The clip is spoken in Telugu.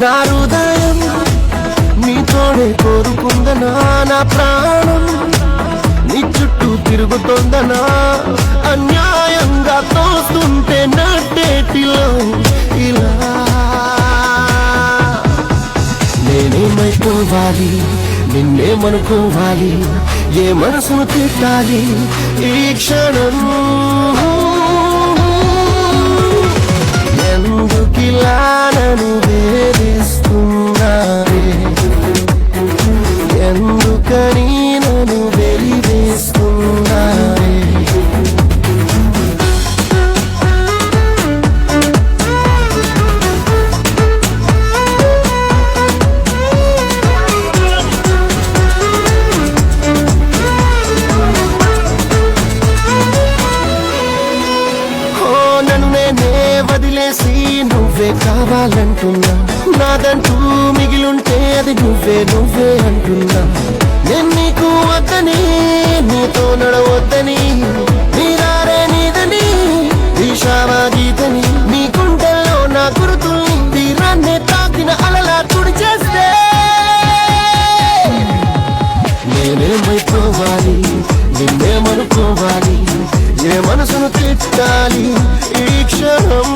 నా హృదయం నీతోనే కోరుకుందనా, నా ప్రాణం నీ చుట్టూ తిరుగుతుందనా, అన్యాయంగా తోస్తుంటే నట్టేటిలో ఇలా నేనేమైపోవాలి, నిన్నేమనుకోవాలి, ఏ మనసును తిట్టాలి ఈ క్షణం, ఎందుకిలా నన్ను వేధిస్తున్నారే, ఎందుకని నన్ను వెలివేస్తున్నారే. వదిలేసి నువ్వే కావాలంటున్నా, నాదంటూ మిగిలుంటే అది నువ్వే నువ్వే అంటున్నా. నేను నీకు వద్దని, నీతో నడవద్దని, నీరారే నీదని, దిశావా గీతని, నీ గుండెల్లో నా గురుతుల్ని తీరాన్నే తాకిన అలలా తుడి చేస్తే నేనేమైపోవాలి, నిన్నేమనుకోవాలి, ఏ మనసును తిట్టాలి ఈ క్షణం.